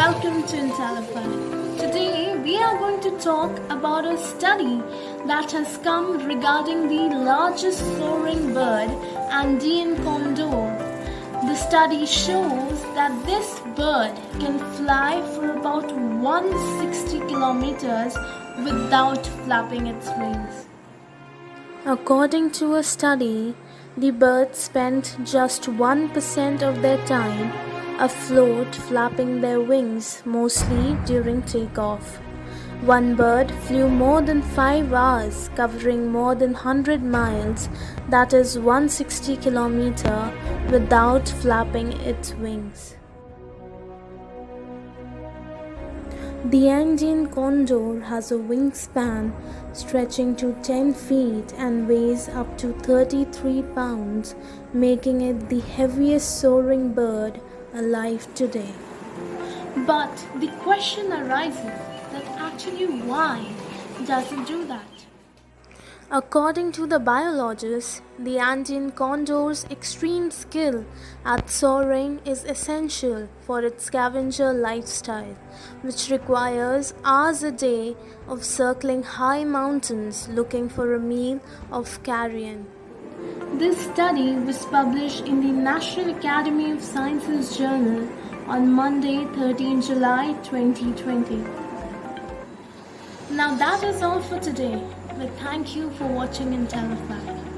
Welcome to Intellify. Today we are going to talk about a study that has come regarding the largest soaring bird, Andean condor. The study shows that this bird can fly for about 160 kilometers without flapping its wings. According to a study, the birds spent just 1% of their time afloat flapping their wings, mostly during takeoff. One bird flew more than 5 hours, covering more than 100 miles, that is 160 kilometers, without flapping its wings. The Andean condor has a wingspan stretching to 10 feet and weighs up to 33 pounds, making it the heaviest soaring bird alive today. But the question arises that actually why does it do that? According to the biologists, the Andean condor's extreme skill at soaring is essential for its scavenger lifestyle, which requires hours a day of circling high mountains looking for a meal of carrion. This study was published in the National Academy of Sciences Journal on Monday, 13 July 2020. Now that is all for today. But thank you for watching Intellify.